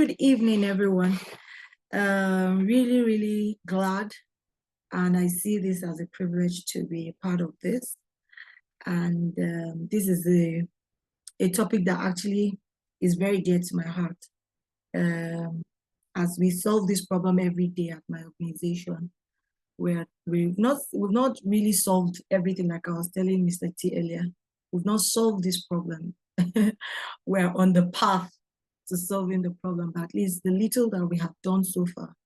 Good evening, everyone. Really glad, and I see this as a privilege to be a part of this. And this is a topic that actually is very dear to my heart. As we solve this problem every day at my organization, where we've not really solved everything, like I was telling Mr. T earlier. We've not solved this problem. We're on the path to solving the problem, but at least the little that we have done so far,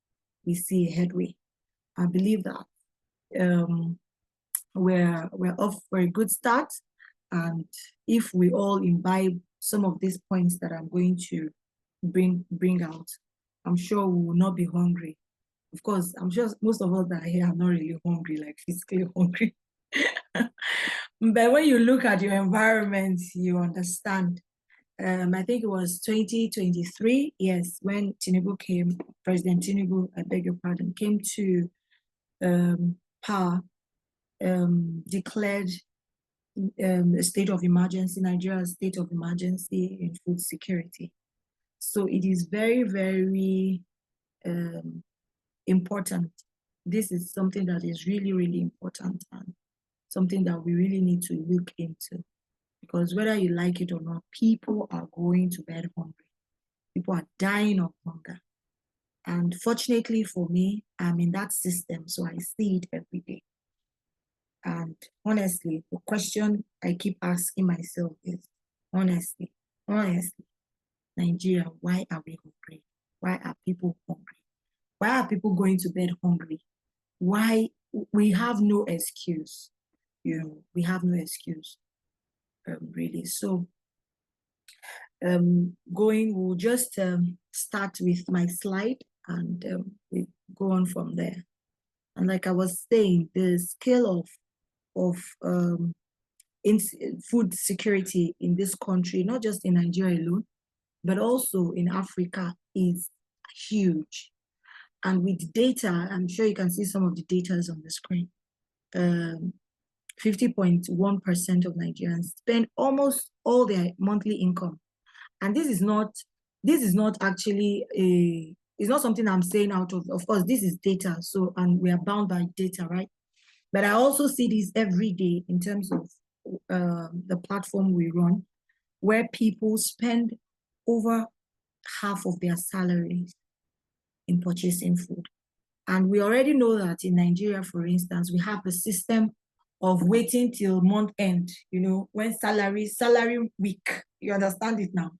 we see a headway. I believe that we're off for a good start, and if we all imbibe some of these points that I'm going to bring out, I'm sure we will not be hungry. Of course, I'm sure most of us that are here are not really hungry, like physically hungry. But when you look at your environment, you understand. I think it was 2023, yes, when Tinubu came, President Tinubu, I beg your pardon, came to power, declared a state of emergency, Nigeria's state of emergency in food security. So it is very important. This is something that is really important and something that we really need to look into. Because whether you like it or not, people are going to bed hungry. People are dying of hunger. And fortunately for me, I'm in that system, so I see it every day. And honestly, the question I keep asking myself is, honestly, Nigeria, why are we hungry? Why are people hungry? Why are people going to bed hungry? Why? We have no excuse. We have no excuse. Really. So we'll just start with my slide and we go on from there. And like I was saying, the scale of in food security in this country, not just in Nigeria alone, but also in Africa, is huge. And with data, I'm sure you can see some of the data on the screen. 50.1% of Nigerians spend almost all their monthly income. And this is not actually it's not something I'm saying out of course, this is data. So, and we are bound by data, right? But I also see this every day in terms of the platform we run, where people spend over half of their salaries in purchasing food. And we already know that in Nigeria, for instance, we have a system of waiting till month end, when salary week, you understand it now.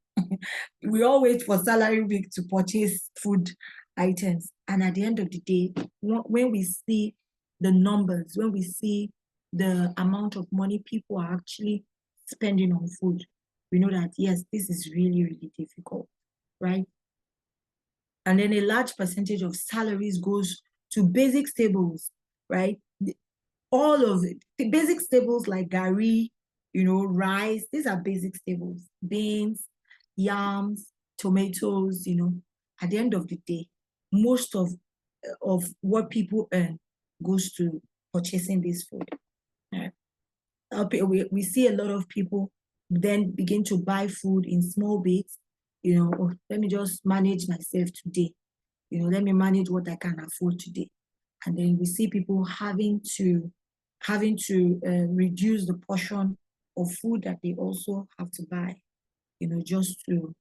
We all wait for salary week to purchase food items. And at the end of the day, when we see the numbers, when we see the amount of money people are actually spending on food, we know that, yes, this is really difficult, right? And then a large percentage of salaries goes to basic staples, right? All of it, the basic staples like gari, rice, these are basic staples, beans, yams, tomatoes, at the end of the day, most of what people earn goes to purchasing this food. Right? We see a lot of people then begin to buy food in small bits, let me just manage myself today, let me manage what I can afford today. And then we see people having to reduce the portion of food that they also have to buy, just to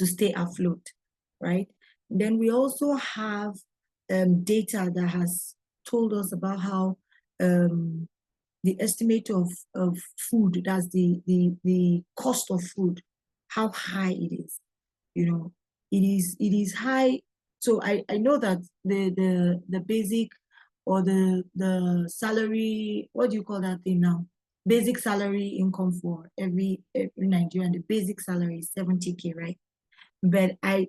stay afloat, right? Then we also have data that has told us about how the estimate of food, that's the cost of food, how high it is. It is high. So I know that the basic or the salary, what do you call that thing now? Basic salary income for every Nigerian, the basic salary is 70K, right? But I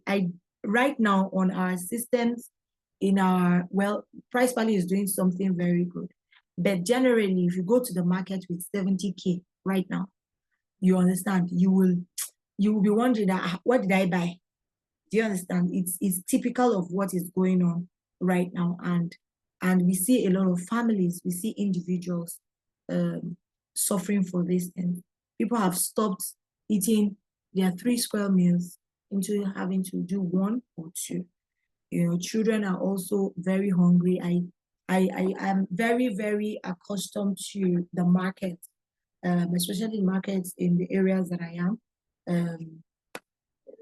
right now on our systems, PricePally is doing something very good. But generally, if you go to the market with 70K right now, you understand, you will be wondering, what did I buy? Do you understand? It's typical of what is going on right now. And we see a lot of families, we see individuals suffering for this. And people have stopped eating there are 3 square meals into having to do 1 or 2. Children are also very hungry. I am very, very accustomed to the market, especially markets in the areas that I am,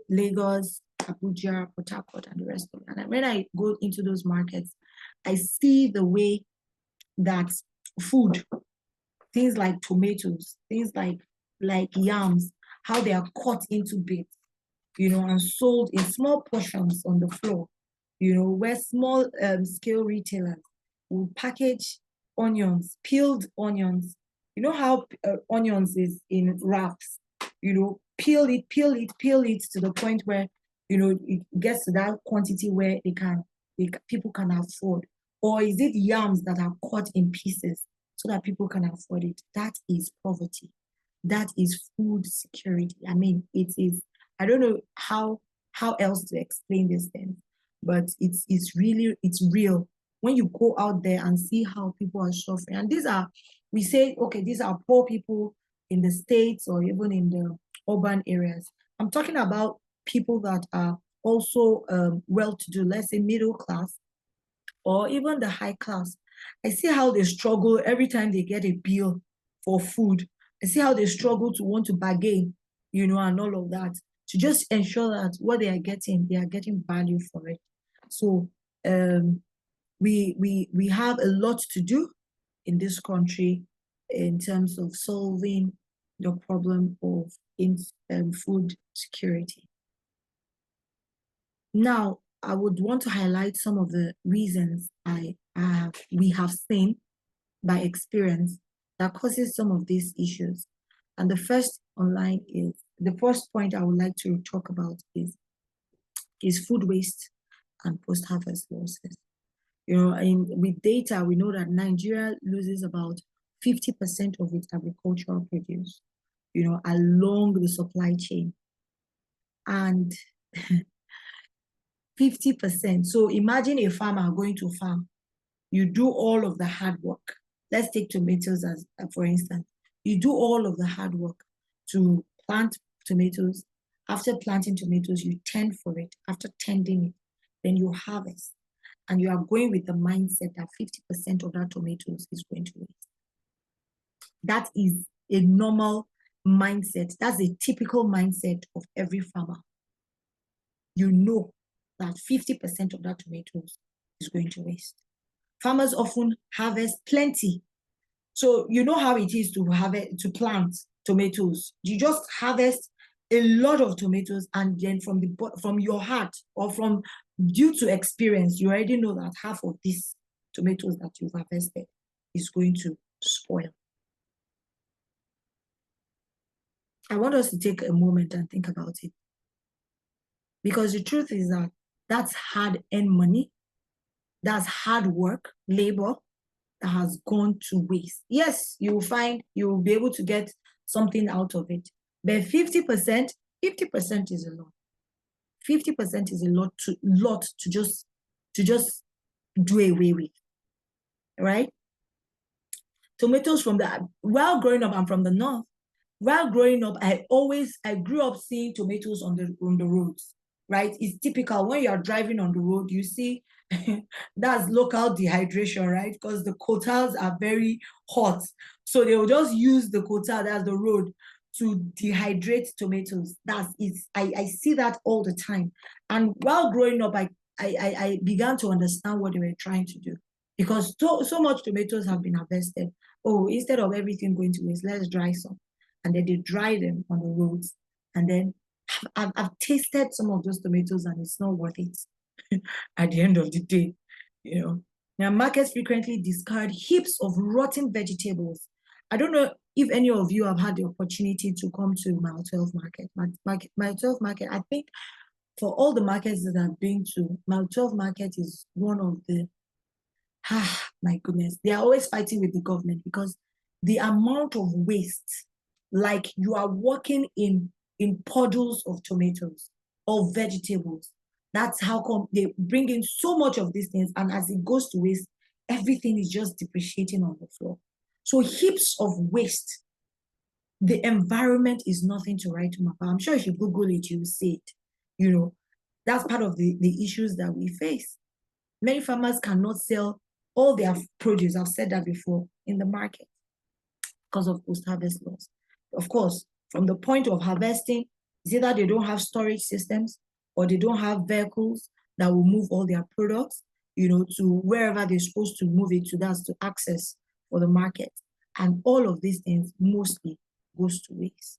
Lagos, Abuja, Port Harcourt, and the rest of it. And when I go into those markets, I see the way that food, things like tomatoes, things like yams, how they are cut into bits, and sold in small portions on the floor, where small scale retailers will package onions, peeled onions. You know how onions is in wraps, peel it, peel it, peel it to the point where, it gets to that quantity where people can afford. Or is it yams that are cut in pieces so that people can afford it? That is poverty. That is food security. I mean, it is, I don't know how else to explain this thing, but it's real. When you go out there and see how people are suffering, and we say, okay, these are poor people in the States or even in the urban areas. I'm talking about people that are also well-to-do, let's say middle class, or even the high class. I see how they struggle every time they get a bill for food. I see how they struggle to want to bargain, and all of that, to just ensure that what they are getting value for it. So we have a lot to do in this country in terms of solving the problem of food security. Now, I would want to highlight some of the reasons we have seen by experience that causes some of these issues. And the first point I would like to talk about is food waste and post-harvest losses. With data, we know that Nigeria loses about 50% of its agricultural produce, along the supply chain. And 50%. So imagine a farmer going to farm. You do all of the hard work. Let's take tomatoes as, for instance. You do all of the hard work to plant tomatoes. After planting tomatoes, you tend for it. After tending it, then you harvest. And you are going with the mindset that 50% of that tomatoes is going to waste. That is a normal mindset. That's a typical mindset of every farmer. You know that 50% of that tomatoes is going to waste. Farmers often harvest plenty. So you know how it is to plant tomatoes. You just harvest a lot of tomatoes, and then from your heart or due to experience, you already know that half of these tomatoes that you've harvested is going to spoil. I want us to take a moment and think about it. Because the truth is that that's hard-earned money. That's hard work, labor that has gone to waste. Yes, you will be able to get something out of it. But 50% is a lot. 50% is a lot to just do away with, right? Tomatoes while growing up, I'm from the north. While growing up, I grew up seeing tomatoes on the roads, right? It's typical when you are driving on the road, you see that's local dehydration, right? Because the quotas are very hot. So they will just use the quota, that's the road, to dehydrate tomatoes. That's it. I see that all the time. And while growing up, I began to understand what they were trying to do. Because so much tomatoes have been harvested. Oh, instead of everything going to waste, let's dry some. And then they dry them on the roads. And then I've tasted some of those tomatoes, and it's not worth it at the end of the day. Now, markets frequently discard heaps of rotten vegetables. I don't know if any of you have had the opportunity to come to Mile 12 Market. Mile 12 Market, I think for all the markets that I've been to, Mile 12 Market is one of the, my goodness, they are always fighting with the government because the amount of waste, like you are working in puddles of tomatoes or vegetables. That's how come they bring in so much of these things, and as it goes to waste, everything is just depreciating on the floor. So heaps of waste The environment is nothing to write home about. I'm sure if you Google it, you will see it. You know, that's part of the issues that we face. Many farmers cannot sell all their produce, I've said that before, in the market because of post-harvest loss. Of course, from the point of harvesting, it's either they don't have storage systems or they don't have vehicles that will move all their products, to wherever they're supposed to move it to, that's to access for the market. And all of these things mostly goes to waste.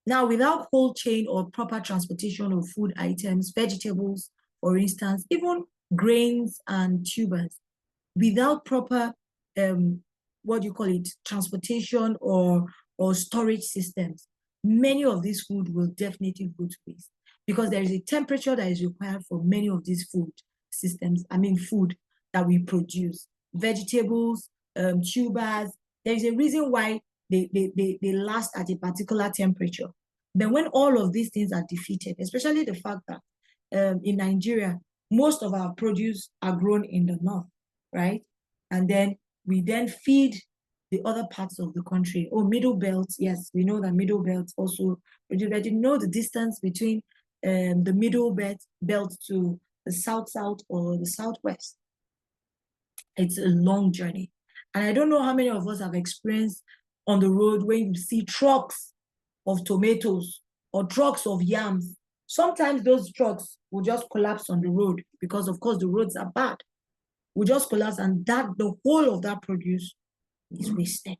Now, without cold chain or proper transportation of food items, vegetables, for instance, even grains and tubers, without proper transportation or storage systems, many of these food will definitely go to waste, because there is a temperature that is required for many of these food that we produce. Vegetables, tubers, there is a reason why they last at a particular temperature. Then when all of these things are defeated, especially the fact that in Nigeria, most of our produce are grown in the north, right? And then we then feed the other parts of the country. Oh, middle belt, yes, we know that middle belt also, but you know the distance between the middle belt to the south or the southwest. It's a long journey. And I don't know how many of us have experienced on the road when you see trucks of tomatoes or trucks of yams. Sometimes those trucks will just collapse on the road because, of course, the roads are bad. Will just collapse, and the whole of that produce is wasted.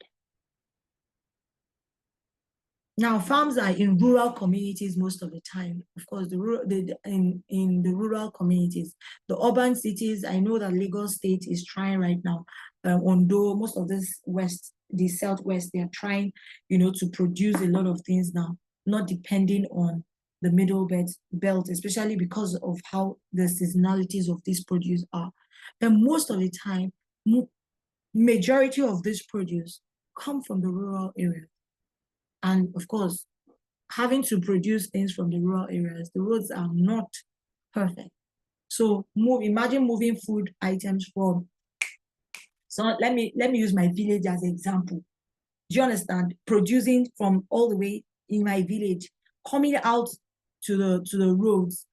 Now, farms are in rural communities most of the time. Of course, in the rural communities, the urban cities, I know that Lagos State is trying right now. Ondo, most of the southwest, they are trying, to produce a lot of things now, not depending on the middle belt, especially because of how the seasonalities of this produce are. But most of the time, majority of this produce come from the rural area. And of course, having to produce things from the rural areas, the roads are not perfect. So imagine moving food items from. So let me use my village as an example. Do you understand? Producing from all the way in my village, coming out to the roads,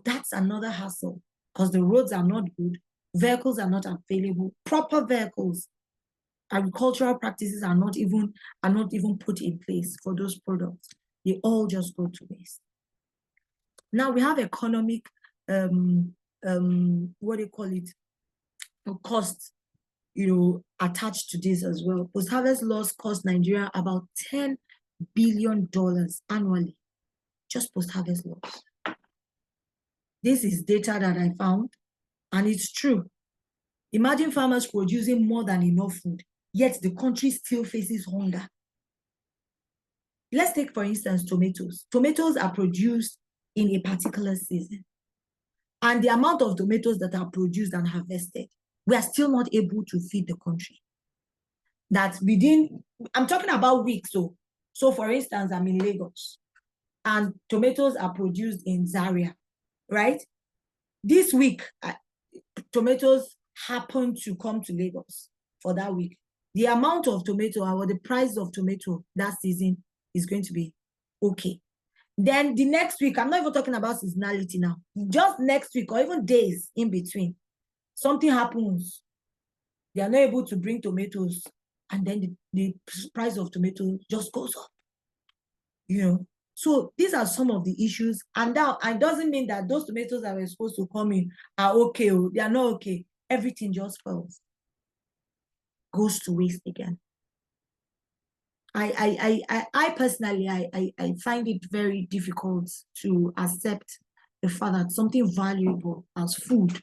that's another hassle, because the roads are not good, vehicles are not available, proper vehicles, agricultural practices are not even put in place for those products. They all just go to waste. Now we have economic costs, attached to this as well. Post-harvest loss cost Nigeria about $10 billion annually, just post-harvest loss. This is data that I found, and it's true. Imagine farmers producing more than enough food, yet the country still faces hunger. Let's take, for instance, tomatoes. Tomatoes are produced in a particular season, and the amount of tomatoes that are produced and harvested, we are still not able to feed the country. I'm talking about weeks. So for instance, I'm in Lagos, and tomatoes are produced in Zaria, right? This week, tomatoes happen to come to Lagos for that week. The amount of tomato or the price of tomato that season is going to be okay. Then the next week, I'm not even talking about seasonality now, just next week or even days in between, something happens. They are not able to bring tomatoes, and then the price of tomato just goes up. So these are some of the issues, and now it doesn't mean that those tomatoes that were supposed to come in are okay. They are not okay. Everything just falls, goes to waste again. I personally, I find it very difficult to accept the fact that something valuable as food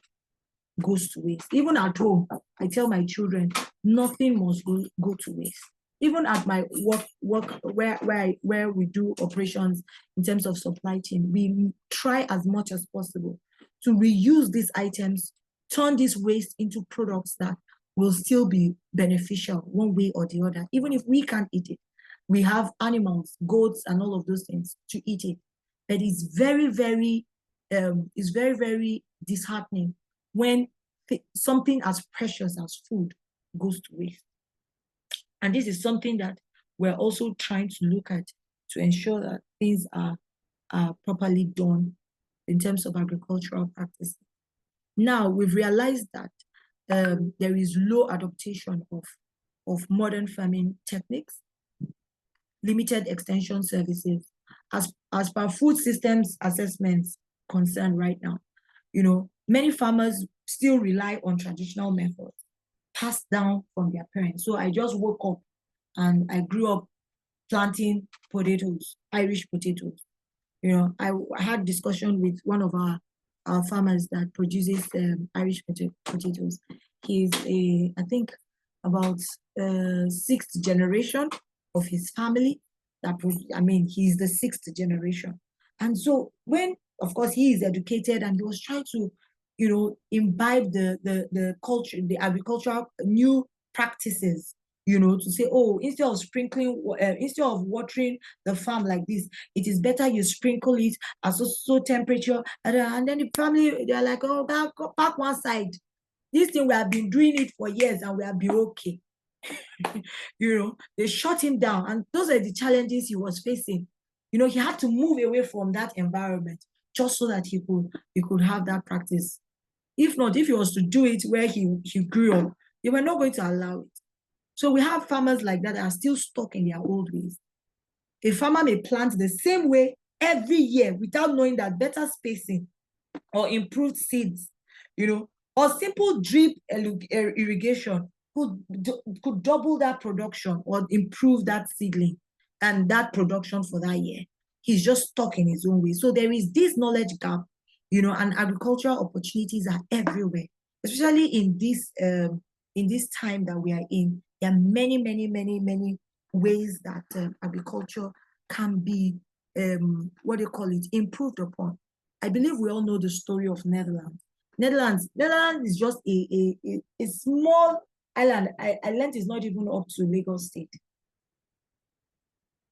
goes to waste. Even at home, I tell my children, nothing must go to waste. Even at my work where we do operations in terms of supply chain, we try as much as possible to reuse these items, turn this waste into products that will still be beneficial one way or the other. Even if we can't eat it, we have animals, goats, and all of those things to eat it. But it's very, very disheartening when something as precious as food goes to waste. And this is something that we're also trying to look at to ensure that things are properly done in terms of agricultural practices. Now, we've realized that there is low adaptation of modern farming techniques, limited extension services, as per food systems assessments concerned right now. Many farmers still rely on traditional methods passed down from their parents. So I just woke up and I grew up planting potatoes, Irish potatoes. I had discussion with one of our farmers that produces Irish potatoes. He's I think about sixth generation of his family. He's the sixth generation. And so when, of course, he is educated and he was trying to, imbibe the culture, the agricultural new practices, to say, oh, instead of watering the farm like this, it is better you sprinkle it at so temperature. And then the family, they're like, oh, back one side. This thing, we have been doing it for years and we have been okay. They shut him down. And those are the challenges he was facing. He had to move away from that environment just so that he could have that practice. If not, if he was to do it where he grew up, they were not going to allow it. So we have farmers like that are still stuck in their old ways. A farmer may plant the same way every year without knowing that better spacing or improved seeds, or simple drip irrigation could double that production or improve that seedling and that production for that year. He's just stuck in his own way. So there is this knowledge gap, and agricultural opportunities are everywhere, especially in this time that we are in. There are many, many, many, many ways that agriculture can be, improved upon. I believe we all know the story of Netherlands. Netherlands is just a small island. I learned it's not even up to Lagos State.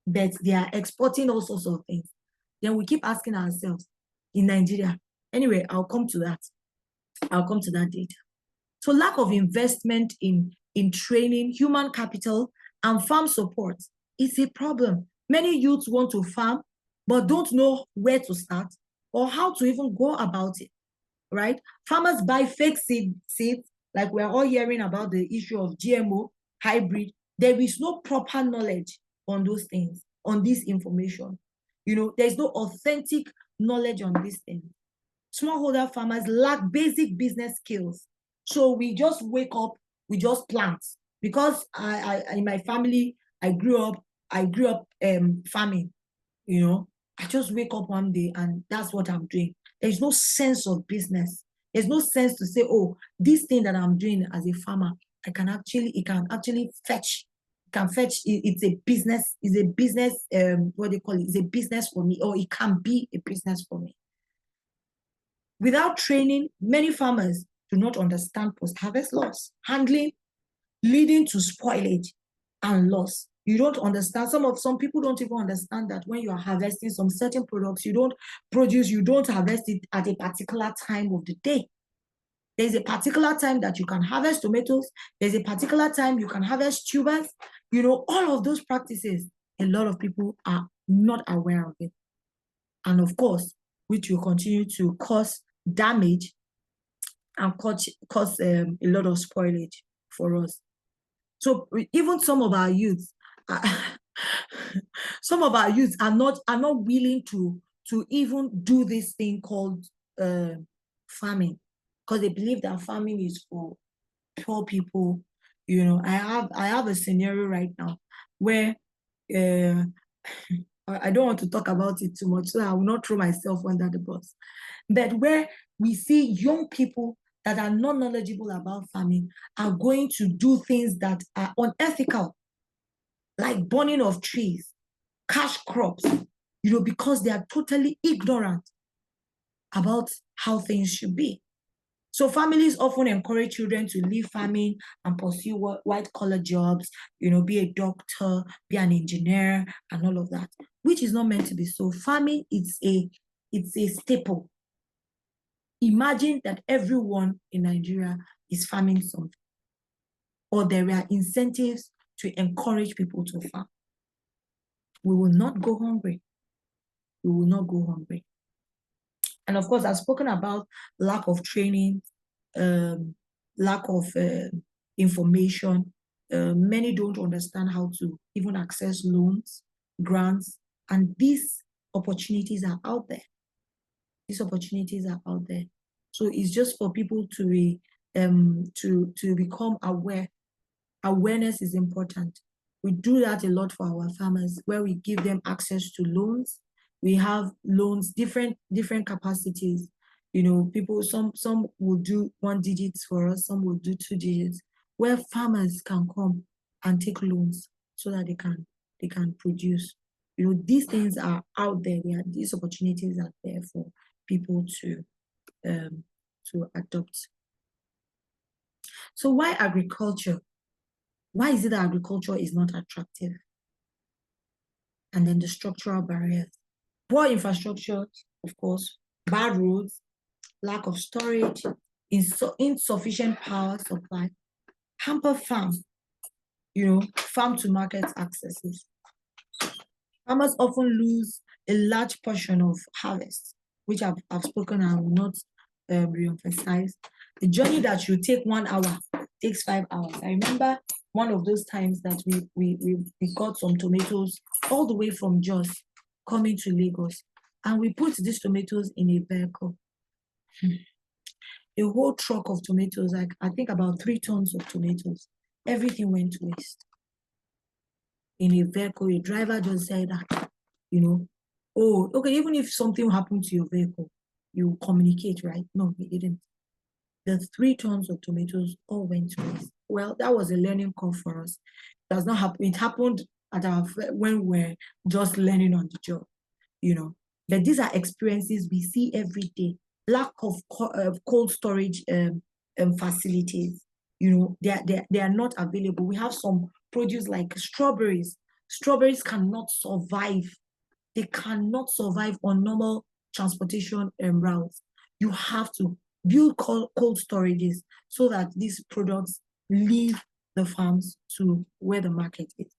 But they are exporting all sorts of things. Then we keep asking ourselves, in Nigeria. Anyway, I'll come to that data. So lack of investment in training, human capital, and farm support is a problem. Many youths want to farm, but don't know where to start or how to even go about it, right? Farmers buy fake seeds, like we're all hearing about the issue of GMO, hybrid. There is no proper knowledge on those things, on this information. There's no authentic knowledge on these things. Smallholder farmers lack basic business skills. So we just wake up, we just plant. Because I in my family, I grew up farming. I just wake up one day and that's what I'm doing. There's no sense of business. There's no sense to say, oh, this thing that I'm doing as a farmer, it can actually fetch. It's a business, it's a business for me, or it can be a business for me. Without training, many farmers do not understand post-harvest loss, handling, leading to spoilage and loss. You don't understand. Some people don't even understand that when you are harvesting some certain products, you don't harvest it at a particular time of the day. There's a particular time that you can harvest tomatoes. There's a particular time you can harvest tubers. All of those practices, a lot of people are not aware of it. And of course, which will continue to cause damage and cause a lot of spoilage for us. So even some of our youths are not willing to even do this thing called farming, because they believe that farming is for poor people. I have a scenario right now where I don't want to talk about it too much, so I will not throw myself under the bus. But where we see young people that are not knowledgeable about farming are going to do things that are unethical, like burning of trees, cash crops, because they are totally ignorant about how things should be. So families often encourage children to leave farming and pursue white-collar jobs, be a doctor, be an engineer, and all of that, which is not meant to be so. Farming it's a staple. Imagine that everyone in Nigeria is farming something, or there are incentives to encourage people to farm. We will not go hungry. We will not go hungry. And of course, I've spoken about lack of training, lack of information. Many don't understand how to even access loans, grants, and these opportunities are out there. These opportunities are out there. So it's just for people to be to become aware. Awareness is important. We do that a lot for our farmers, where we give them access to loans. We have loans, different capacities. You know, people, some will do 1 digit for us, some will do 2 digits, where farmers can come and take loans so that they can produce. You know, these things are out there. These opportunities are there for people to adopt. So why agriculture? Why is it that agriculture is not attractive? And then the structural barriers. Poor infrastructure, of course, bad roads, lack of storage, insufficient power supply, hamper farm, farm to market accesses. Farmers often lose a large portion of harvest, which I've spoken and will not re-emphasize. The journey that should take 1 hour takes 5 hours. I remember one of those times that we got some tomatoes all the way from Jos coming to Lagos, and we put these tomatoes in a vehicle. A whole truck of tomatoes, like I think about 3 tons of tomatoes, everything went to waste. In a vehicle, a driver just said that, oh, okay, even if something happened to your vehicle, you communicate, right? No, he didn't. The 3 tons of tomatoes all went to waste. Well, that was a learning curve for us. It does not happen. It happened when we're just learning on the job, But these are experiences we see every day. Lack of cold storage facilities, they are not available. We have some produce like strawberries. Strawberries cannot survive. They cannot survive on normal transportation routes. You have to build cold storages so that these products leave the farms to where the market is.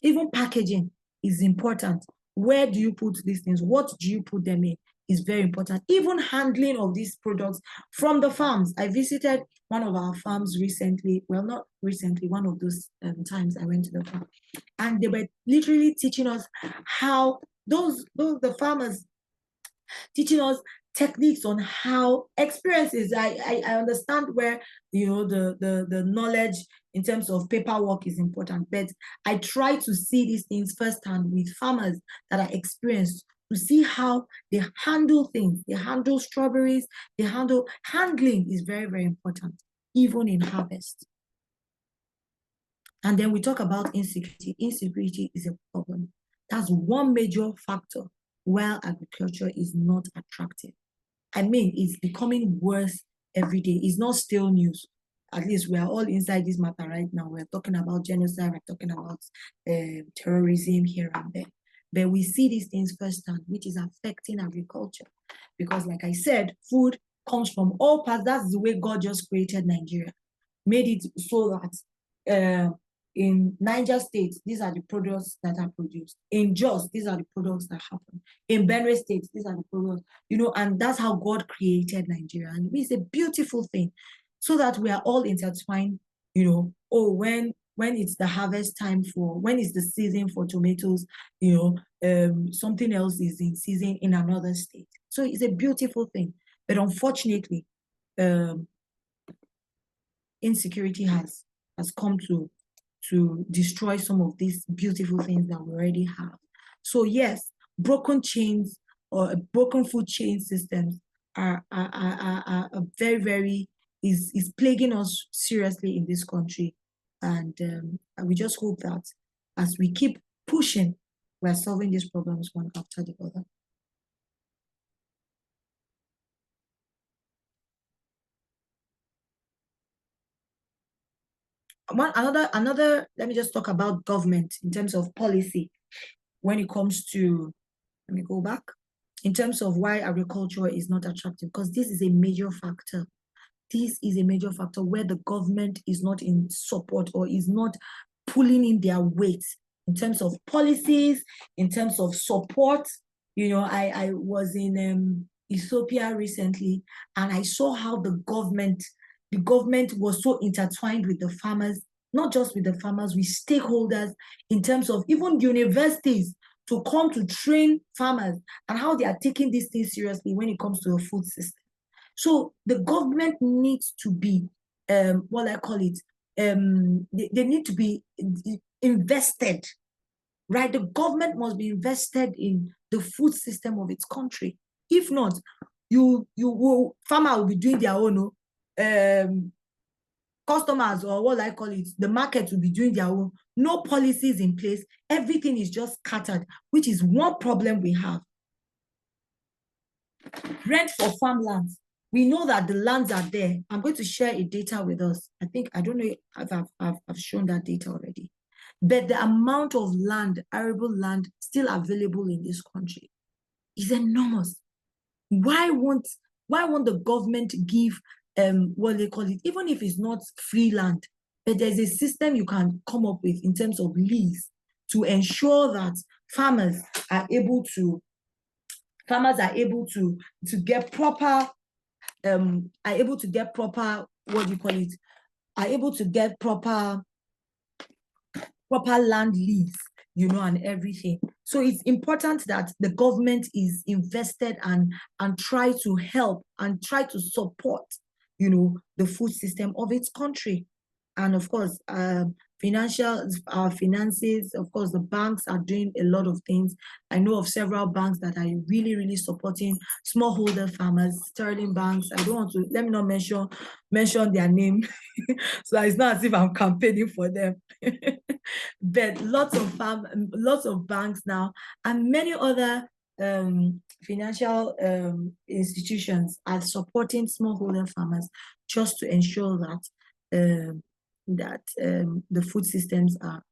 Even packaging is important. Where do you put these things? What do you put them in is very important. Even handling of these products from the farms. I visited one of our farms recently. Well, not recently, one of those times I went to the farm. And they were literally teaching us how the farmers teaching us techniques on how experiences. I understand where the knowledge in terms of paperwork is important, but I try to see these things firsthand with farmers that are experienced to see how they handle things. They handle strawberries. Handling is very, very important, even in harvest. And then we talk about insecurity. Insecurity is a problem. That's one major factor where agriculture is not attractive. I mean, it's becoming worse every day. It's not still news. At least we are all inside this matter right now. We're talking about genocide. We're talking about terrorism here and there. But we see these things firsthand, which is affecting agriculture. Because like I said, food comes from all parts. That's the way God just created Nigeria. Made it so that in Niger State, these are the products that are produced. In Jos, these are the products that happen. In Benue State, these are the products, and that's how God created Nigeria. And it's a beautiful thing, so that we are all intertwined, when it's the harvest time when it's the season for tomatoes, something else is in season in another state. So it's a beautiful thing. But unfortunately, insecurity has come to destroy some of these beautiful things that we already have. So yes, broken chains or broken food chain systems are very, very is plaguing us seriously in this country. And we just hope that as we keep pushing, we're solving these problems one after the other. Another, let me just talk about government in terms of policy when it comes to, let me go back, in terms of why agriculture is not attractive, because this is a major factor. This is a major factor where the government is not in support or is not pulling in their weight in terms of policies, in terms of support. You know, I was in Ethiopia recently, and I saw how the government was so intertwined with the farmers, not just with the farmers, with stakeholders, in terms of even universities to come to train farmers, and how they are taking these things seriously when it comes to the food system. So the government needs to be, what I call it, they need to be invested, right? The government must be invested in the food system of its country. If not, farmer will be doing their own, customers, or what I call it, the market will be doing their own. No policies in place. Everything is just scattered, which is one problem we have. Rent for farmlands. We know that the lands are there. I'm going to share a data with us. I don't know if I've shown that data already. But the amount of land, arable land, still available in this country is enormous. Why won't the government give what they call it, even if it's not free land, but there's a system you can come up with in terms of lease to ensure that farmers are able to get proper proper land lease, you know, and everything. So it's important that the government is invested and try to help and try to support, you know, the food system of its country. And of course, finances, of course, the banks are doing a lot of things. I know of several banks that are really, really supporting smallholder farmers, sterling banks. I don't want to, let me not mention their name. So it's not as if I'm campaigning for them. But lots of banks now, and many other financial institutions are supporting smallholder farmers just to ensure that the food systems are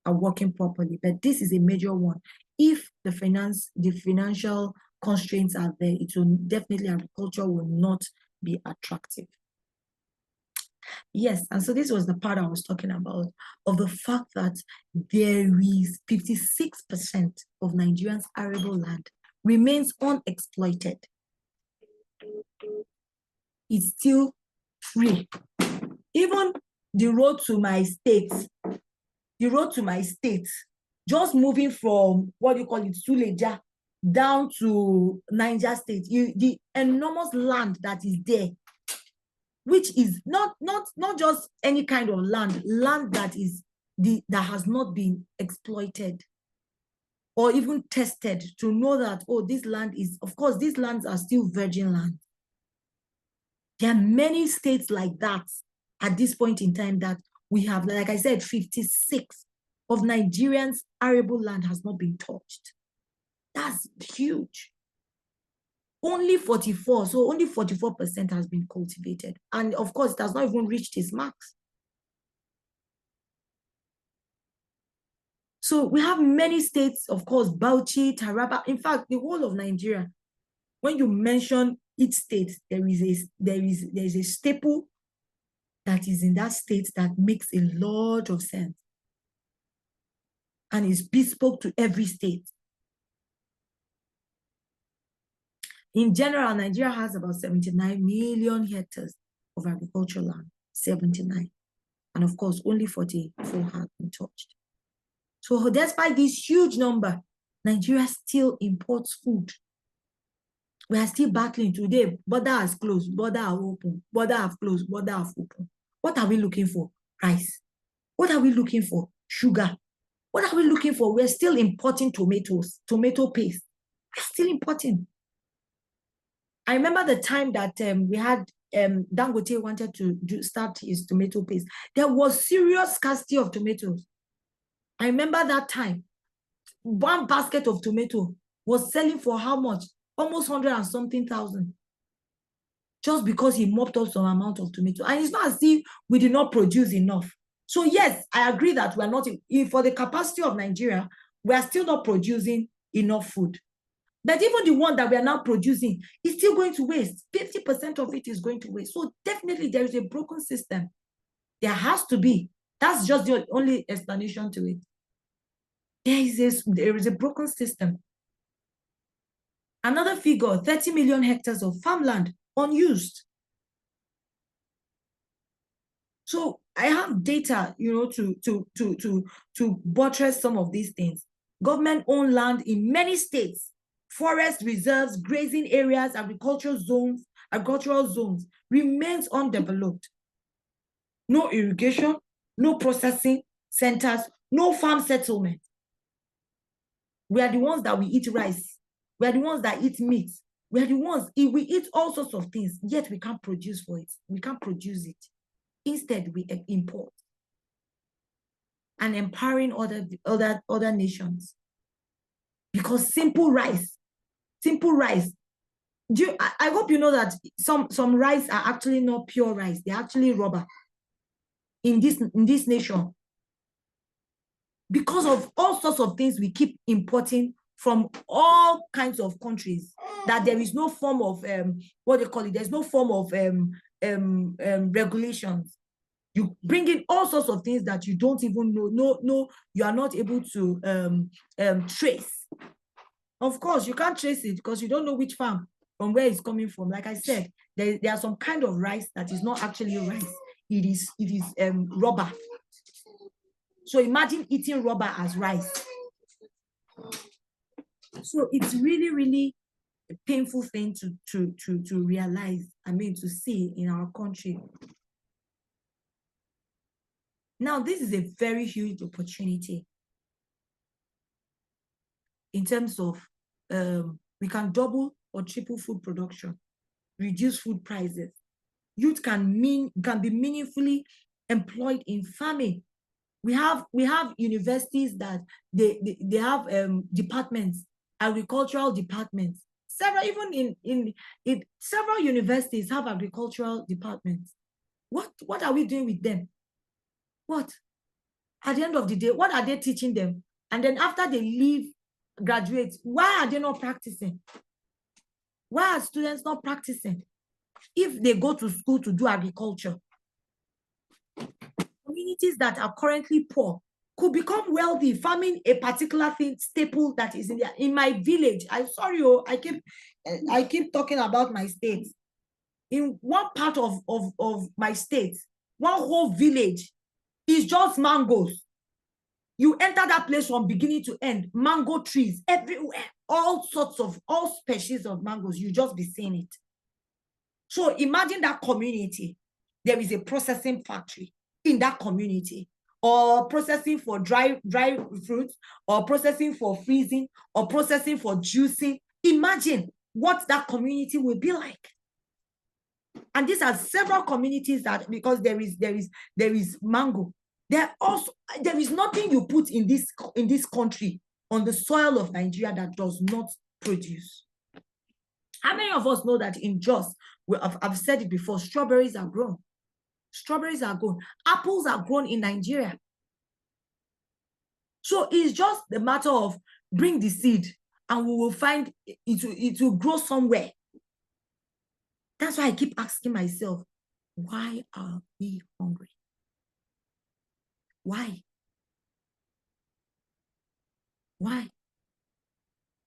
working properly. But this is a major one. If the financial constraints are there, it will definitely, agriculture will not be attractive. Yes, and so this was the part I was talking about, of the fact that there is 56% of Nigerians' arable land remains unexploited. It's still free. Even the road to my state, just moving from, what do you call it, Suleja, down to Niger State, the enormous land that is there, which is not just any kind of land that has not been exploited or even tested to know that, oh, this land is, of course, these lands are still virgin land. There are many states like that at this point in time that we have, like I said, 56 of Nigerians' arable land has not been touched. That's huge. Only 44, so only 44% has been cultivated. And of course, it has not even reached its marks. So we have many states, of course, Bauchi, Taraba, in fact, the whole of Nigeria. When you mention each state, there is a staple that is in that state that makes a lot of sense and is bespoke to every state. In general, Nigeria has about 79 million hectares of agricultural land, 79. And of course, only 44 have been touched. So despite this huge number, Nigeria still imports food. We are still battling today. Border has closed, border are open, border have closed, border have open. What are we looking for? Rice. What are we looking for? Sugar. What are we looking for? We're still importing tomatoes, tomato paste. We're still importing. I remember the time that we had Dangote wanted to start his tomato paste. There was serious scarcity of tomatoes. I remember that time. One basket of tomato was selling for how much? Almost 100 and something thousand. Just because he mopped up some amount of tomato. And it's not as if we did not produce enough. So yes, I agree that we are not, for the capacity of Nigeria, we are still not producing enough food. But even the one that we are now producing is still going to waste. 50% of it is going to waste. So definitely there is a broken system. There has to be. That's just the only explanation to it. There is a broken system. Another figure, 30 million hectares of farmland unused. So I have data, to buttress some of these things. Government-owned land in many states, forest reserves, grazing areas, agricultural zones remains undeveloped. No irrigation, no processing centers, no farm settlement. We are the ones that we eat rice. We are the ones that eat meat. We are the ones, if we eat all sorts of things, yet we can't produce for it. We can't produce it. Instead, we import and empowering other nations. Because simple rice. I hope you know that some rice are actually not pure rice. They're actually rubber in this nation. Because of all sorts of things we keep importing from all kinds of countries, that there is no form of there's no form of regulations. You bring in all sorts of things that you don't even know, you are not able to trace. Of course, you can't trace it because you don't know which farm, from where it's coming from. Like I said, there are some kind of rice that is not actually rice. It is rubber. So imagine eating rubber as rice. So it's really, really a painful thing to realize, to see in our country. Now, this is a very huge opportunity in terms of we can double or triple food production, reduce food prices. Youth can be meaningfully employed in farming. We have universities that they have departments, agricultural departments. Even in several universities have agricultural departments. What are we doing with them? What? At the end of the day, what are they teaching them? And then after they leave, graduate, why are they not practicing? Why are students not practicing? If they go to school to do agriculture, communities that are currently poor could become wealthy, farming a particular staple that is in my village. I'm sorry, I keep talking about my state. In one part of my state, one whole village is just mangoes. You enter that place from beginning to end, mango trees everywhere, all species of mangoes. You just be seeing it. So imagine that community. There is a processing factory in that community, or processing for dry fruits, or processing for freezing, or processing for juicing. Imagine what that community will be like. And these are several communities that, because there is mango. There is nothing you put in this country on the soil of Nigeria that does not produce. How many of us know that in Jos, I've said it before, strawberries are grown. Strawberries are grown. Apples are grown in Nigeria. So it's just the matter of bring the seed and we will find it will grow somewhere. That's why I keep asking myself, why are we hungry? Why? Why?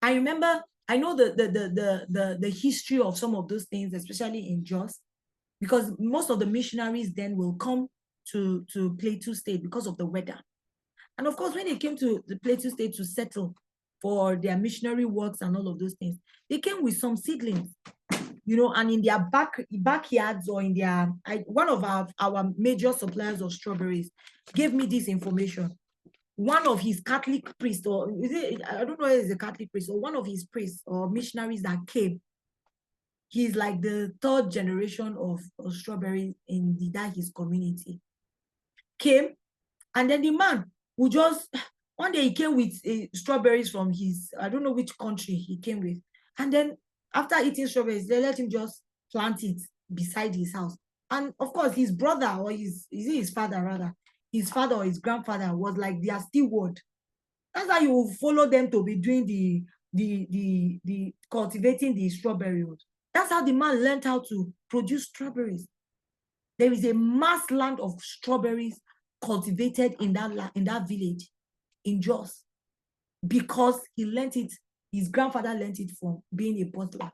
I know the history of some of those things, especially in Jos, because most of the missionaries then will come to Plateau State because of the weather. And of course, when they came to the Plateau State to settle for their missionary works and all of those things, they came with some seedlings, and in their backyards, or in their, one of our major suppliers of strawberries gave me this information. One of his Catholic priests, or I don't know if it's a Catholic priest, or one of his priests or missionaries that came, he's like the third generation of strawberries in his community, came, and then the man who just, one day he came with strawberries from his, I don't know which country he came with, and then after eating strawberries, they let him just plant it beside his house. And of course, his brother, or his father rather, his father or his grandfather was like their steward. That's how you will follow them to be doing the cultivating the strawberry. That's how the man learned how to produce strawberries. There is a mass land of strawberries cultivated in that village in Jos, because he learned it. His grandfather learned it from being a butler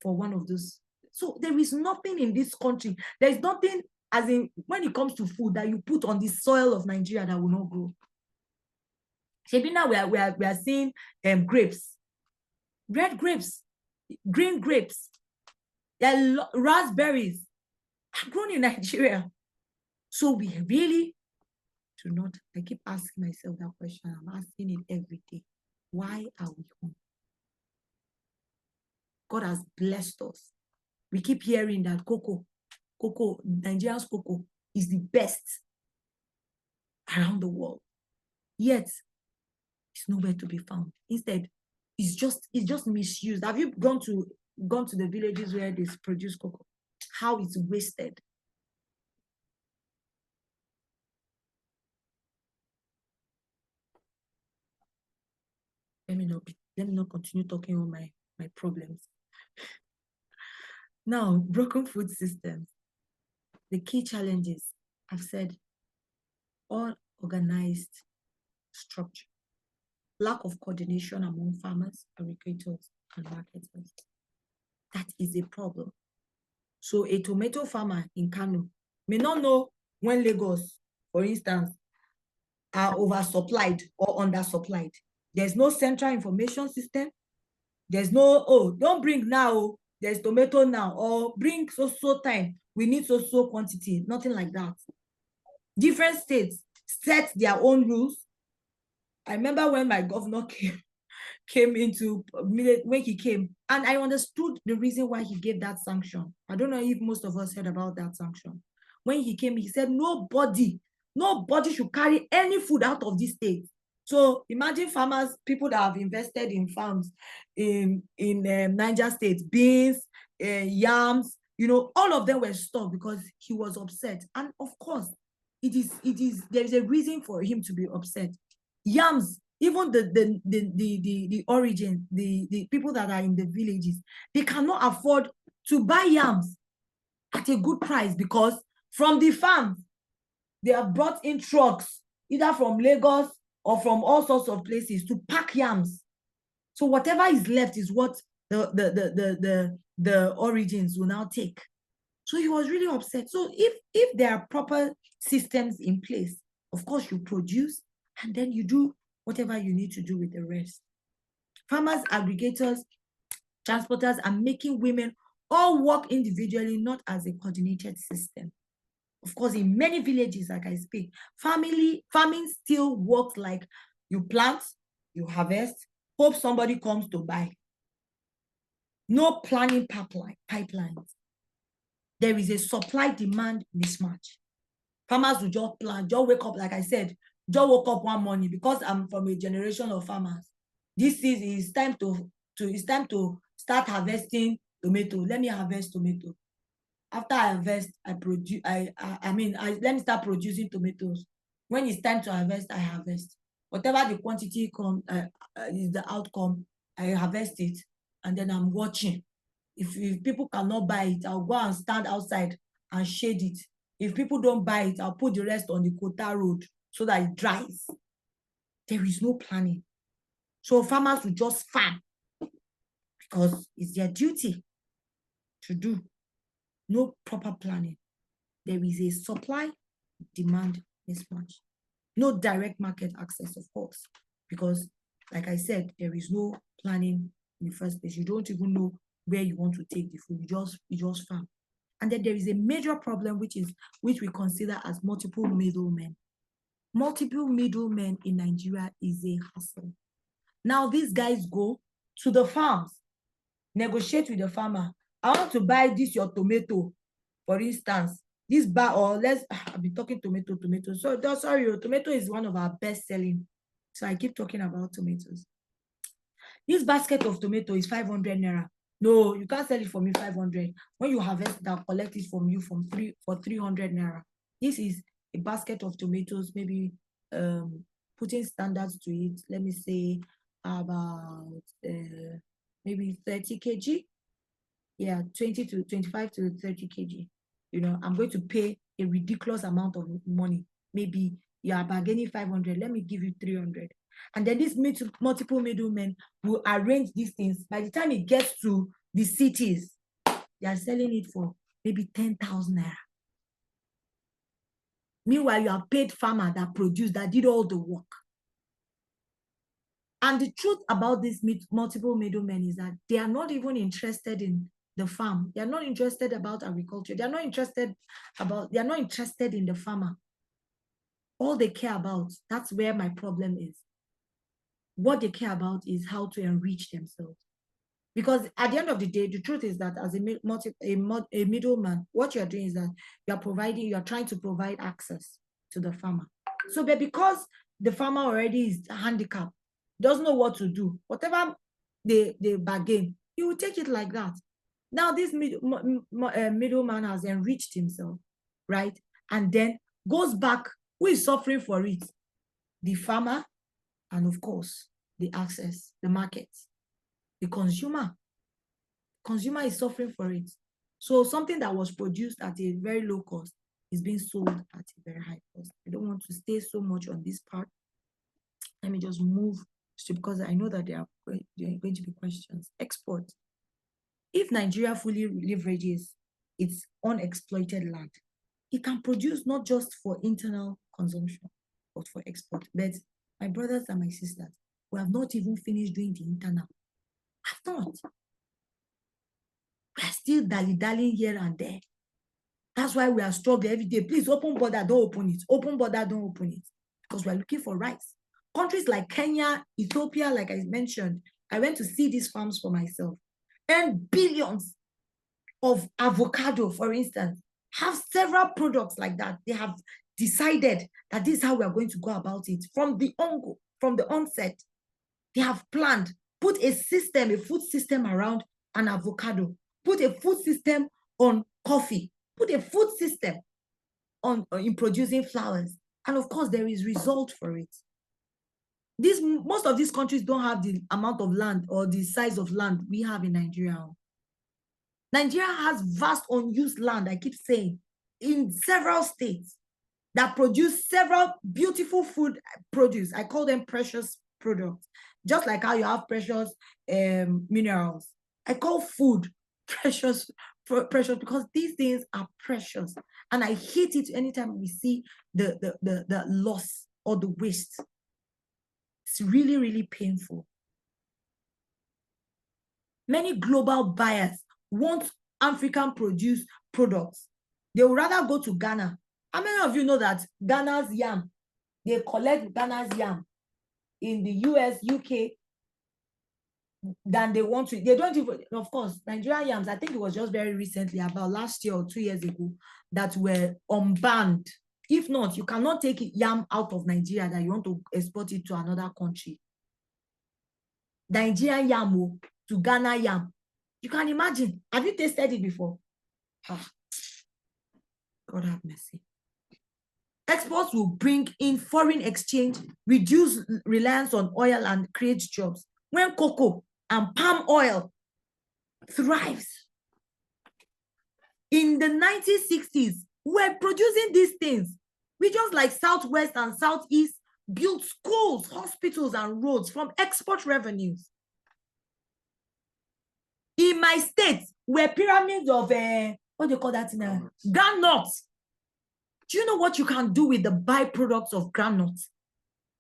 for one of those. So there is nothing in this country. There is nothing, as in when it comes to food, that you put on the soil of Nigeria that will not grow. Maybe now we are seeing grapes, red grapes, green grapes, raspberries are grown in Nigeria. So we really do not. I keep asking myself that question. I'm asking it every day. Why are we home? God has blessed us. We keep hearing that cocoa, Nigeria's cocoa is the best around the world. Yet, it's nowhere to be found. Instead, it's just misused. Have you gone to the villages where they produce cocoa? How it's wasted. Let me not continue talking on my problems. Now, broken food systems. The key challenges, I've said, unorganized structure, lack of coordination among farmers, agricultors, and marketers. That is a problem. So a tomato farmer in Kano may not know when Lagos, for instance, are oversupplied or undersupplied. There's no central information system. There's no, oh, don't bring now, there's tomato now, or bring so time, we need so quantity. Nothing like that. Different states set their own rules. I remember when my governor came into, when he came, and I understood the reason why he gave that sanction. I don't know if most of us heard about that sanction. When he came, he said nobody should carry any food out of this state. So imagine farmers, people that have invested in farms in Niger State, beans, yams, all of them were stopped because he was upset. And of course, there is a reason for him to be upset. Yams, even the origin, the people that are in the villages, they cannot afford to buy yams at a good price, because from the farm, they have brought in trucks, either from Lagos or from all sorts of places, to pack yams. So whatever is left is what the origins will now take. So he was really upset. So if there are proper systems in place, of course you produce, and then you do whatever you need to do with the rest. Farmers, aggregators, transporters are making women all work individually, not as a coordinated system. Of course, in many villages, like I speak, farming still works like you plant, you harvest, hope somebody comes to buy. No planning pipelines. There is a supply-demand mismatch. Farmers will just plant, just wake up, like I said, just woke up one morning, because I'm from a generation of farmers. This is time to start harvesting tomato. Let me harvest tomato. After I harvest, let me start producing tomatoes. When it's time to harvest, I harvest. Whatever the quantity is the outcome, I harvest it, and then I'm watching. If people cannot buy it, I'll go and stand outside and shade it. If people don't buy it, I'll put the rest on the quota road so that it dries. There is no planning. So farmers will just farm because it's their duty to do. No proper planning. There is a supply-demand mismatch. No direct market access, of course, because, like I said, there is no planning in the first place. You don't even know where you want to take the food. You just farm. And then there is a major problem, which we consider as multiple middlemen. Multiple middlemen in Nigeria is a hassle. Now these guys go to the farms, negotiate with the farmer. I want to buy this your tomato, for instance. This bar, or I'll be talking tomato. So sorry, your tomato is one of our best selling. So I keep talking about tomatoes. This basket of tomato is 500 naira. No, you can't sell it for me 500. When you harvest it, I'll collect it from you for 300 naira. This is a basket of tomatoes, maybe putting standards to it. Let me say about maybe 30 kg. Yeah, 25 to 30 kg. I'm going to pay a ridiculous amount of money maybe you are bargaining 500, let me give you 300. And then these multiple middlemen will arrange these things. By the time it gets to the cities, they are selling it for maybe 10,000 naira. Meanwhile, you are paid farmer that produced, that did all the work. And the truth about these multiple middlemen is that they are not even interested in the farm. They are not interested about agriculture. They are not interested in the farmer. All they care about, that's where my problem is. What they care about is how to enrich themselves. Because at the end of the day, the truth is that as a middleman, what you're doing is that you're trying to provide access to the farmer. So, but because the farmer already is handicapped, doesn't know what to do, whatever they bargain, he will take it like that. Now, this middleman has enriched himself, right? And then goes back. Who is suffering for it? The farmer, and of course, the access, the market, the consumer. Consumer is suffering for it. So something that was produced at a very low cost is being sold at a very high cost. I don't want to stay so much on this part. Let me just move, because I know that there are going to be questions. Export. If Nigeria fully leverages its unexploited land, it can produce not just for internal consumption, but for export. But my brothers and my sisters, we have not even finished doing the internal. I've not. We are still dallying here and there. That's why we are struggling every day. Please open border, don't open it. Open border, don't open it. Because we're looking for rice. Countries like Kenya, Ethiopia, like I mentioned, I went to see these farms for myself. And billions of avocado, for instance, have several products like that. They have decided that this is how we are going to go about it. From the onset, they have planned, put a food system around an avocado, put a food system on coffee, put a food system in producing flowers. And of course, there is result for it. Most of these countries don't have the amount of land or the size of land we have in Nigeria. Nigeria has vast unused land, I keep saying, in several states that produce several beautiful food produce. I call them precious products. Just like how you have precious minerals. I call food precious because these things are precious. And I hate it anytime we see the loss or the waste. It's really, really painful. Many global buyers want African produced products. They would rather go to Ghana. How many of you know that Ghana's yam, they collect Ghana's yam in the US, UK, than they want to? They don't even, of course, Nigerian yams, I think it was just very recently, about last year or 2 years ago, that were unbanned. If not, you cannot take yam out of Nigeria that you want to export it to another country. Nigerian yam to Ghana yam. You can imagine. Have you tasted it before? God have mercy. Exports will bring in foreign exchange, reduce reliance on oil, and create jobs. When cocoa and palm oil thrives. In the 1960s, we're producing these things. We just like Southwest and Southeast built schools, hospitals, and roads from export revenues. In my state, we're pyramids of, what do you call that now? Groundnuts. Do you know what you can do with the byproducts of groundnuts?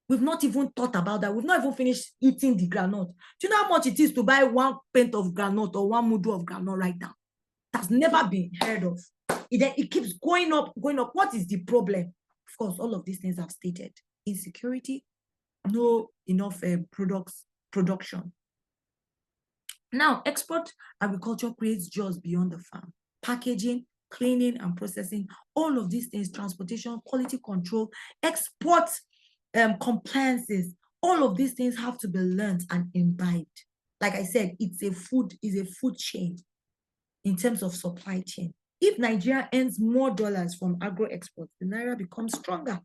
We've not even thought about that. We've not even finished eating the groundnut. Do you know how much it is to buy one pint of groundnut or one mudu of groundnut right now? That's never been heard of. It keeps going up, going up. What is the problem? Of course, all of these things I've stated. Insecurity, no enough production. Now, export agriculture creates jobs beyond the farm. Packaging, cleaning and processing, all of these things, transportation, quality control, export compliances, all of these things have to be learned and imbibed. Like I said, it's a food chain in terms of supply chain. If Nigeria earns more dollars from agro exports, the Naira becomes stronger.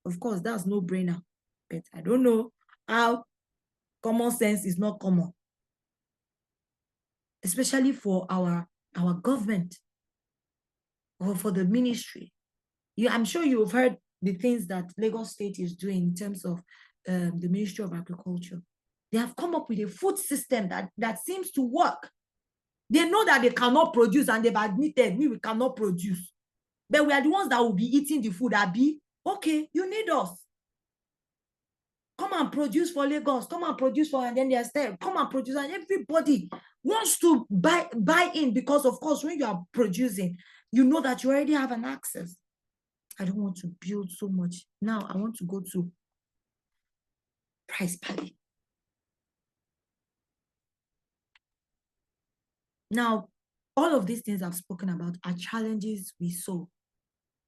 Of course, that's no brainer. But I don't know how common sense is not common, especially for our government or for the ministry. I'm sure you've heard the things that Lagos State is doing in terms of the Ministry of Agriculture. They have come up with a food system that seems to work. They know that they cannot produce, and they've admitted we cannot produce. But we are the ones that will be eating the food. Abi, okay, you need us. Come and produce for Lagos. Come and produce for, and then they are saying, come and produce, and everybody wants to buy in, because of course, when you are producing, you know that you already have an access. I don't want to build so much. Now I want to go to PricePally. Now, all of these things I've spoken about are challenges we saw,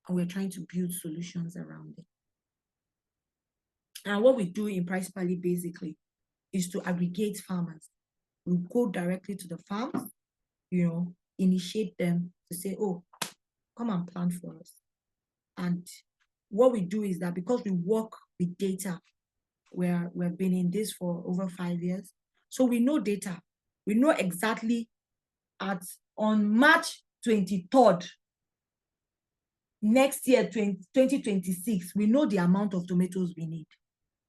and we're trying to build solutions around it. And what we do in PricePally basically is to aggregate farmers. We go directly to the farms, initiate them to say, oh, come and plant for us. And what we do is that because we work with data, we've been in this for over 5 years, so we know data. We know exactly on March 23rd, next year, 2026, we know the amount of tomatoes we need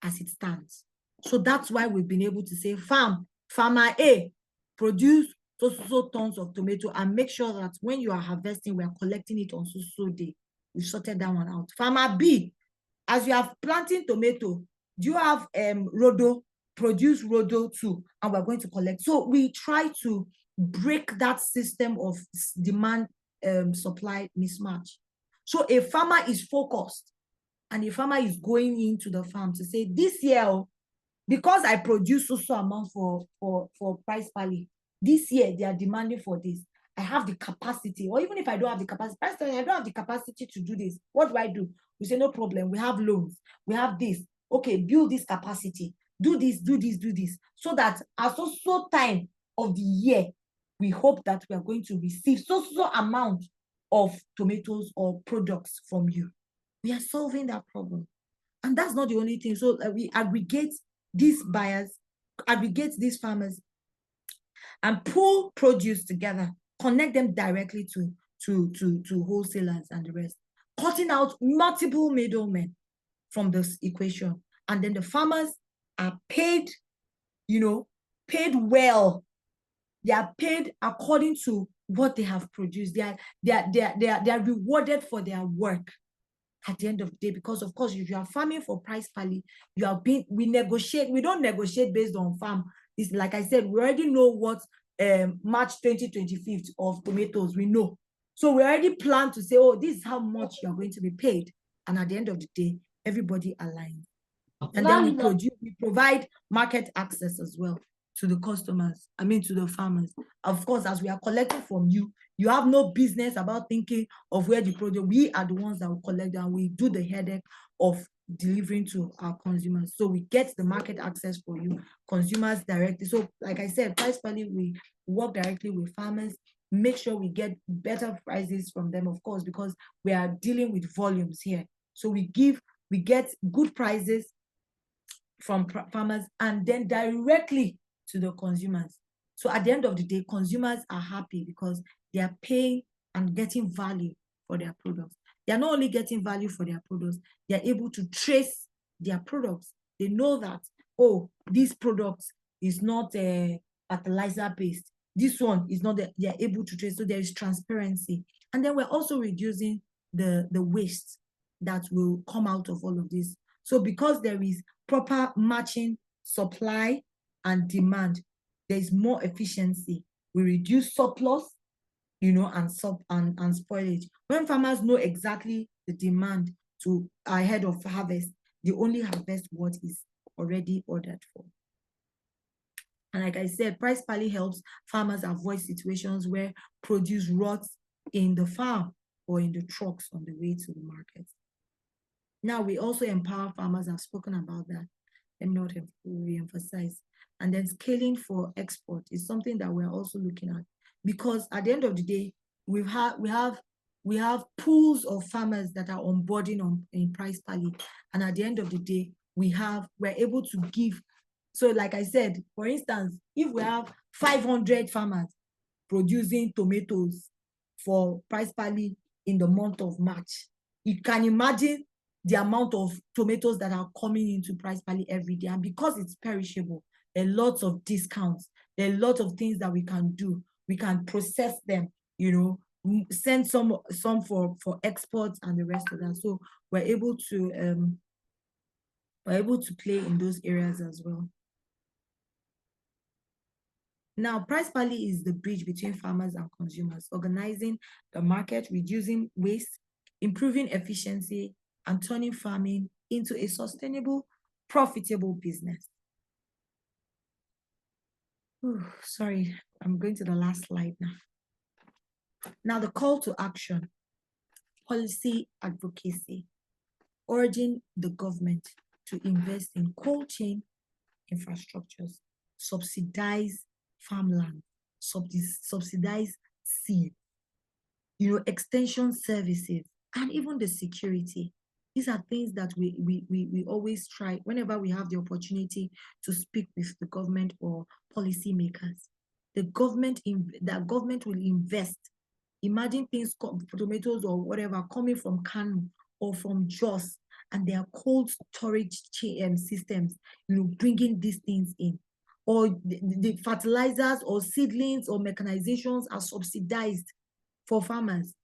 as it stands. So that's why we've been able to say, farmer A, produce so tons of tomato, and make sure that when you are harvesting, we are collecting it on so day. We sorted that one out. Farmer B, as you are planting tomato, do you have Rodo? Produce Rodo too, and we're going to collect. So we try to break that system of demand supply mismatch. So a farmer is focused, and a farmer is going into the farm to say, this year, because I produce so amount for PricePally, this year they are demanding for this. I have the capacity, or even if I don't have the capacity, I don't have the capacity to do this. What do? We say, no problem. We have loans. We have this. Okay, build this capacity. Do this, do this, do this. So that at so time of the year, we hope that we are going to receive so amount of tomatoes or products from you. We are solving that problem. And that's not the only thing. So we aggregate these buyers, aggregate these farmers, and pull produce together, connect them directly to wholesalers and the rest, cutting out multiple middlemen from this equation. And then the farmers are paid, paid well. They are paid according to what they have produced. They are rewarded for their work at the end of the day, because of course, if you are farming for PricePally, we don't negotiate based on farm. It's like I said, we already know what March 2025 of tomatoes, we know. So we already plan to say, oh, this is how much you're going to be paid. And at the end of the day, everybody aligns. And then we provide market access as well to the customers, to the farmers. Of course, as we are collecting from you, you have no business about thinking of where the product, we are the ones that will collect, and we do the headache of delivering to our consumers. So we get the market access for you, consumers directly. So like I said, PricePally, we work directly with farmers, make sure we get better prices from them, of course, because we are dealing with volumes here. So we get good prices from farmers, and then directly to the consumers. So at the end of the day, consumers are happy because they are paying and getting value for their products. They are not only getting value for their products, they are able to trace their products. They know that, oh, this product is not fertilizer-based. This one is not, they are able to trace, so there is transparency. And then we're also reducing the waste that will come out of all of this. So because there is proper matching supply and demand, there is more efficiency. We reduce surplus, and spoilage. When farmers know exactly the demand ahead of harvest, they only harvest what is already ordered for. And like I said, PricePally helps farmers avoid situations where produce rots in the farm or in the trucks on the way to the market. Now, we also empower farmers. I've spoken about that. Let me not re-emphasize. And then scaling for export is something that we're also looking at, because at the end of the day, we have pools of farmers that are onboarding in PricePally, and at the end of the day, we're able to give. So, like I said, for instance, if we have 500 farmers producing tomatoes for PricePally in the month of March, you can imagine the amount of tomatoes that are coming into PricePally every day. And because it's perishable, there are lots of discounts. There are a lot of things that we can do. We can process them, send some for exports and the rest of that. So we're able to play in those areas as well. Now, PricePally is the bridge between farmers and consumers, organizing the market, reducing waste, improving efficiency, and turning farming into a sustainable, profitable business. Sorry, I'm going to the last slide now. Now, the call to action, policy advocacy, urging the government to invest in cold chain infrastructures, subsidize farmland, subsidize seed, extension services, and even the security. These are things that we always try whenever we have the opportunity to speak with the government or policymakers. The government will invest. Imagine things, tomatoes or whatever, coming from Kano or from Jos, and their cold storage systems, bringing these things in. Or the fertilizers or seedlings or mechanizations are subsidized for farmers.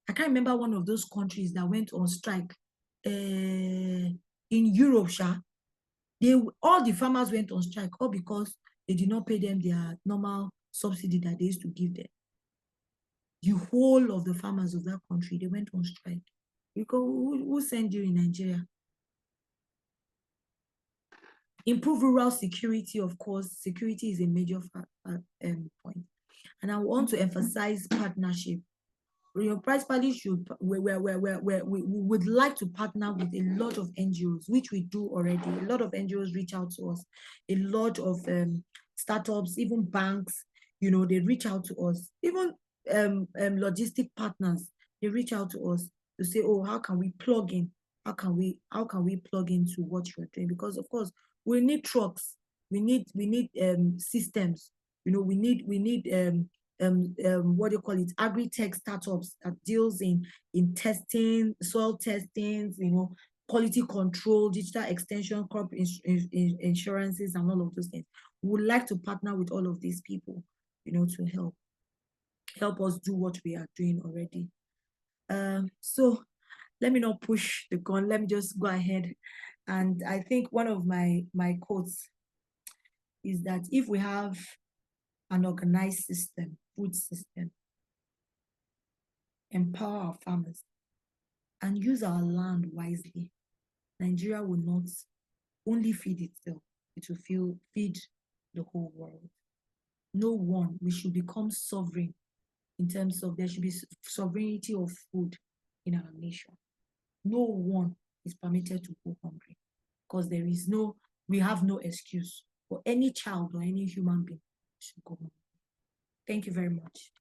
I can't remember one of those countries that went on strike in Europe. All the farmers went on strike, all because they did not pay them their normal subsidy that they used to give them. The whole of the farmers of that country, they went on strike. Because who sent you in Nigeria? Improve rural security, of course. Security is a major point. And I want to emphasize partnership. PricePally we would like to partner with a lot of NGOs, which we do already. A lot of NGOs reach out to us. A lot of startups, even banks, they reach out to us. Even logistic partners, they reach out to us to say, oh, how can we plug in? How can we plug into what you're doing? Because of course we need trucks, we need systems, we need what do you call it, agri-tech startups that deals in testing, soil testing, quality control, digital extension, crop insurances, and all of those things. We would like to partner with all of these people, to help us do what we are doing already. So let me not push the gun. Let me just go ahead. And I think one of my quotes is that if we have an organized system, food system, empower our farmers, and use our land wisely, Nigeria will not only feed itself, it will feed the whole world. No one, we should become sovereign in terms of there should be sovereignty of food in our nation. No one is permitted to go hungry because we have no excuse for any child or any human being to go hungry. Thank you very much.